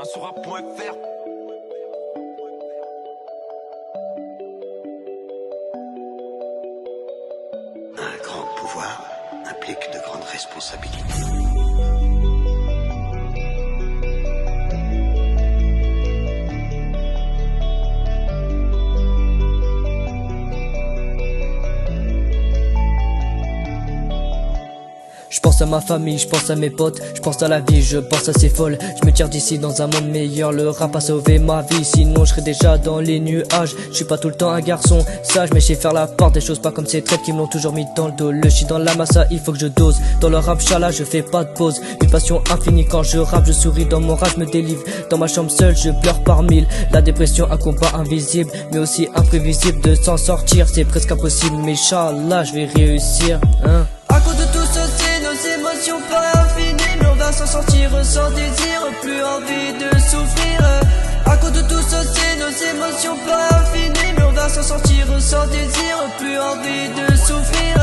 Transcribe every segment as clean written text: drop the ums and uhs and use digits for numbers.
Insura.fr. Un grand pouvoir implique de grandes responsabilités. Je pense à ma famille, je pense à mes potes, je pense à la vie, je pense à ces folles. Je me tire d'ici dans un monde meilleur, le rap a sauvé ma vie, sinon je serais déjà dans les nuages. Je suis pas tout le temps un garçon sage, mais je sais faire la part des choses, pas comme ces traits qui me l'ont toujours mis dans le dos. Le shit dans la massa, il faut que je dose. Dans le rap chala, je fais pas de pause. Une passion infinie quand je rappe, je souris dans mon rap, je me délivre. Dans ma chambre seule, je pleure par mille. La dépression, un combat invisible, mais aussi imprévisible. De s'en sortir, c'est presque impossible, mais Inch'Allah, je vais réussir, hein. À cause de tout ceci, nos émotions pas infinies, mais on va s'en sortir sans désir, plus envie de souffrir. À cause de tout ceci, nos émotions pas infinies, mais on va s'en sortir sans désir, plus envie de souffrir.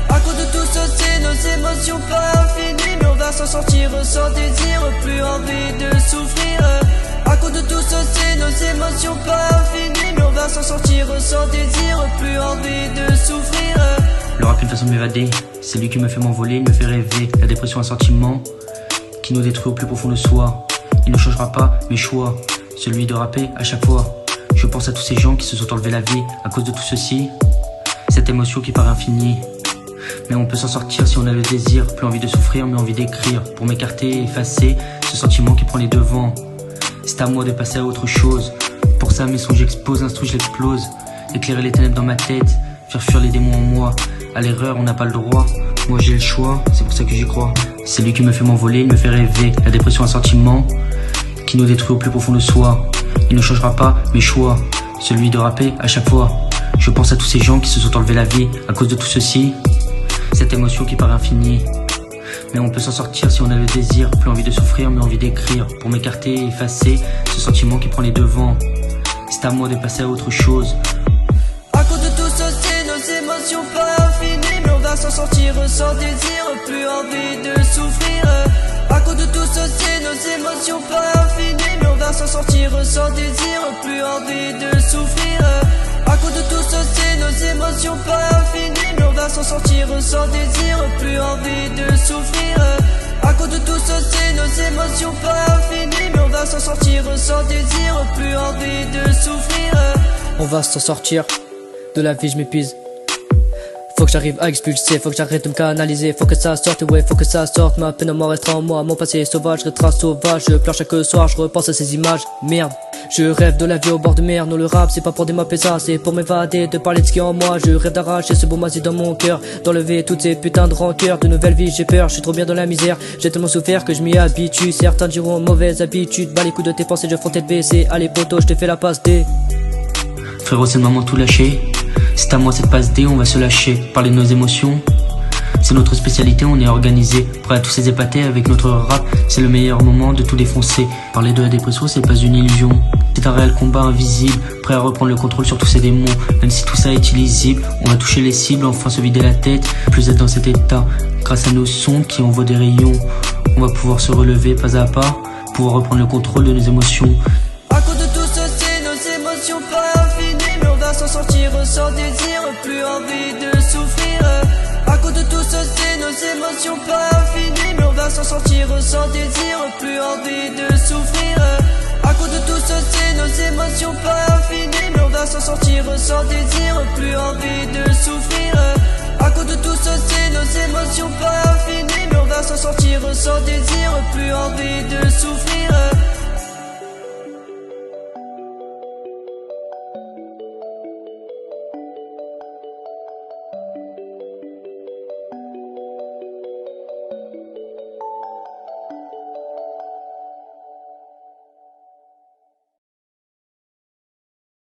À cause de tout ceci, nos émotions pas infinies, mais on va s'en sortir sans désir, plus envie de souffrir. À cause de tout ceci, nos émotions pas infinies, mais on va s'en sortir sans désir, plus envie de souffrir. Le rap est une façon de m'évader, c'est lui qui me fait m'envoler, il me fait rêver. La dépression, un sentiment qui nous détruit au plus profond de soi. Il ne changera pas mes choix, celui de rapper à chaque fois. Je pense à tous ces gens qui se sont enlevés la vie à cause de tout ceci. Cette émotion qui paraît infinie, mais on peut s'en sortir si on a le désir. Plus envie de souffrir, mais envie d'écrire, pour m'écarter et effacer ce sentiment qui prend les devants. C'est à moi de passer à autre chose. Pour ça mes sons j'expose, instru je l'explose. Éclairer les ténèbres dans ma tête, faire fuir les démons en moi. À l'erreur on n'a pas le droit, moi j'ai le choix, c'est pour ça que j'y crois. C'est lui qui me fait m'envoler, il me fait rêver. La dépression, un sentiment qui nous détruit au plus profond de soi. Il ne changera pas mes choix, celui de rapper à chaque fois. Je pense à tous ces gens qui se sont enlevés la vie à cause de tout ceci. Cette émotion qui paraît infinie, mais on peut s'en sortir si on a le désir. Plus envie de souffrir, mais envie d'écrire, pour m'écarter et effacer ce sentiment qui prend les devants. C'est à moi de passer à autre chose. À cause de tout ceci, nos émotions pas infinies, mais on va s'en sortir sans désir, plus envie de souffrir. À cause de tout ceci, nos émotions pas infinies, mais on va s'en sortir sans désir, plus envie de souffrir. À cause de tout ceci, nos émotions pas infinies, mais on va s'en sortir sans désir, plus envie de souffrir. À cause de tout ceci, nos émotions pas infinies, mais on va s'en sortir sans désir, plus envie de souffrir. On va s'en sortir. De la vie je m'épuise. Faut que j'arrive à expulser, faut que j'arrête de me canaliser. Faut que ça sorte, ouais, faut que ça sorte. Ma peine en mort restera en moi, mon passé est sauvage, restera sauvage. Je pleure chaque soir, je repense à ces images. Merde, je rêve de la vie au bord de mer. Non, le rap c'est pas pour démapper ça, c'est pour m'évader, de parler de ce qui est en moi. Je rêve d'arracher ce beau moisi dans mon cœur, d'enlever toutes ces putains de rancœurs. De nouvelles vies, j'ai peur, je suis trop bien dans la misère. J'ai tellement souffert que je m'y habitue. Certains diront mauvaise habitude, bas les coups de tes pensées, je fais tête baissée. Allez poto, je te fais la passe D. Frérot, c'est le moment de tout lâcher. C'est à moi cette passe D, on va se lâcher. Parler de nos émotions, c'est notre spécialité, on est organisé. Prêt à tous ces épater avec notre rap, c'est le meilleur moment de tout défoncer. Parler de la dépression, c'est pas une illusion, c'est un réel combat invisible. Prêt à reprendre le contrôle sur tous ces démons. Même si tout ça est illisible, on va toucher les cibles, enfin se vider la tête. Plus être dans cet état, grâce à nos sons qui envoient des rayons. On va pouvoir se relever pas à pas, pouvoir reprendre le contrôle de nos émotions. À cause de tout ceci, nos émotions pas infinies, mais on va s'en sortir sans désir, plus envie de souffrir. À cause de tout ceci, nos émotions pas infinies, mais on va s'en sortir sans désir, plus envie de souffrir. À cause de tout ceci, nos émotions pas infinies, mais on va s'en sortir sans désir, plus envie de souffrir. À cause de tout ceci, nos émotions pas infinies, mais on va s'en sortir sans désir, plus envie de souffrir.